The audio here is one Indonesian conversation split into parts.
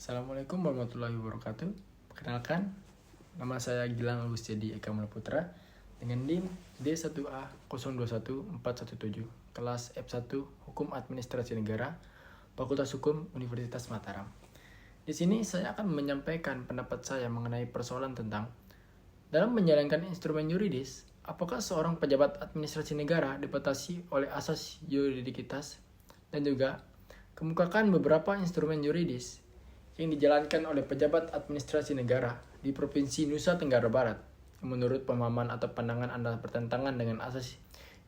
Assalamualaikum warahmatullahi wabarakatuh. Perkenalkan, nama saya Gilang Agustiadi Eka Putra dengan NIM D1A021417, kelas F1 Hukum Administrasi Negara, Fakultas Hukum Universitas Mataram. Di sini saya akan menyampaikan pendapat saya mengenai persoalan tentang dalam menjalankan instrumen yuridis, apakah seorang pejabat administrasi negara dibatasi oleh asas yuridikitas, dan juga kemukakan beberapa instrumen yuridis yang dijalankan oleh pejabat administrasi negara di Provinsi Nusa Tenggara Barat yang menurut pemahaman atau pandangan Anda bertentangan dengan asas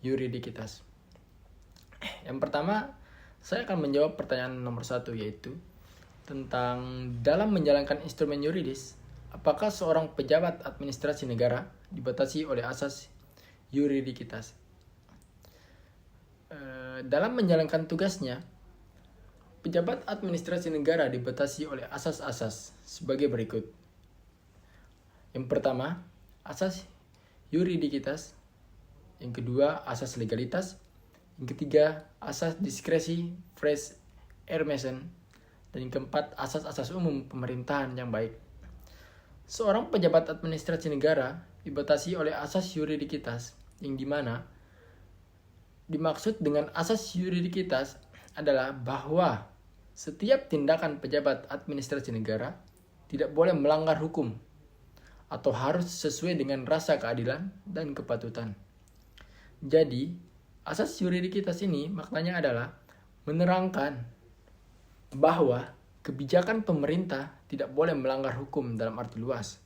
yuridikitas. Yang pertama, saya akan menjawab pertanyaan nomor 1, yaitu tentang dalam menjalankan instrumen yuridis, apakah seorang pejabat administrasi negara dibatasi oleh asas yuridikitas. Dalam menjalankan tugasnya, pejabat administrasi negara dibatasi oleh asas-asas sebagai berikut. Yang pertama, asas yuridikitas. Yang kedua, asas legalitas. Yang ketiga, asas diskresi fresh air meson. Dan yang keempat, asas-asas umum pemerintahan yang baik. Seorang pejabat administrasi negara dibatasi oleh asas yuridikitas, yang dimana dimaksud dengan asas yuridikitas adalah bahwa setiap tindakan pejabat administrasi negara tidak boleh melanggar hukum atau harus sesuai dengan rasa keadilan dan kepatutan. Jadi, asas yuridikitas ini maknanya adalah menerangkan bahwa kebijakan pemerintah tidak boleh melanggar hukum dalam arti luas.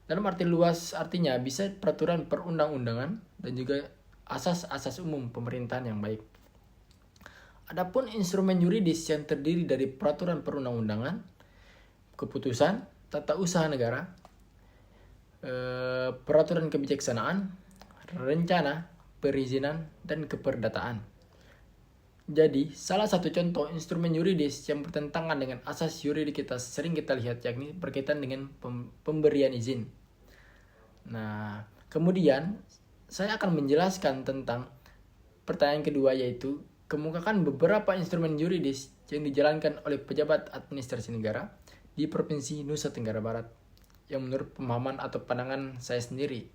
Dalam arti luas artinya bisa peraturan perundang-undangan dan juga asas-asas umum pemerintahan yang baik. Adapun instrumen yuridis yang terdiri dari peraturan perundang-undangan, keputusan, tata usaha negara, peraturan kebijaksanaan, rencana, perizinan, dan keperdataan. Jadi, salah satu contoh instrumen yuridis yang bertentangan dengan asas yuridikitas sering kita lihat yakni berkaitan dengan pemberian izin. Nah, kemudian saya akan menjelaskan tentang pertanyaan kedua, yaitu kemukakan beberapa instrumen yuridis yang dijalankan oleh pejabat administrasi negara di Provinsi Nusa Tenggara Barat yang menurut pemahaman atau pandangan saya sendiri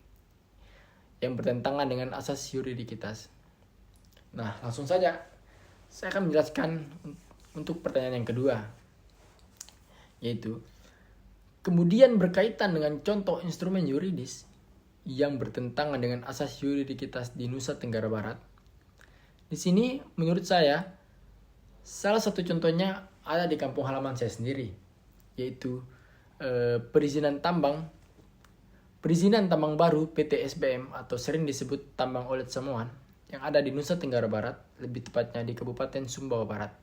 yang bertentangan dengan asas yuridikitas. Nah, langsung saja saya akan menjelaskan untuk pertanyaan yang kedua, yaitu kemudian berkaitan dengan contoh instrumen yuridis yang bertentangan dengan asas yuridikitas di Nusa Tenggara Barat. Di sini menurut saya salah satu contohnya ada di kampung halaman saya sendiri, yaitu perizinan tambang baru PT SBM atau sering disebut tambang Olet Samoan yang ada di Nusa Tenggara Barat, lebih tepatnya di Kabupaten Sumbawa Barat.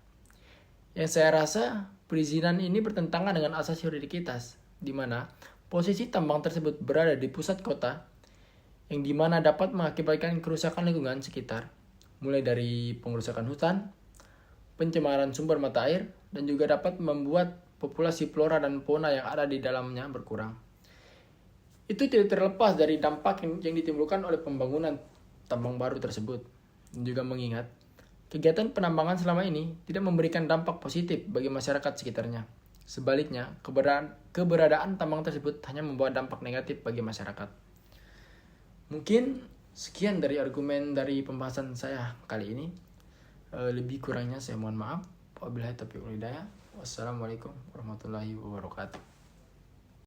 Yang saya rasa perizinan ini bertentangan dengan asas yuridikitas, di mana posisi tambang tersebut berada di pusat kota, yang dimana dapat mengakibatkan kerusakan lingkungan sekitar, mulai dari pengerusakan hutan, pencemaran sumber mata air, dan juga dapat membuat populasi flora dan fauna yang ada di dalamnya berkurang. Itu tidak terlepas dari dampak yang ditimbulkan oleh pembangunan tambang baru tersebut. Dan juga mengingat, kegiatan penambangan selama ini tidak memberikan dampak positif bagi masyarakat sekitarnya. Sebaliknya, keberadaan tambang tersebut hanya membawa dampak negatif bagi masyarakat. Mungkin sekian dari argumen dari pembahasan saya kali ini. Lebih kurangnya saya mohon maaf. Wabillahi taufiq wal hidayah. Wassalamualaikum warahmatullahi wabarakatuh.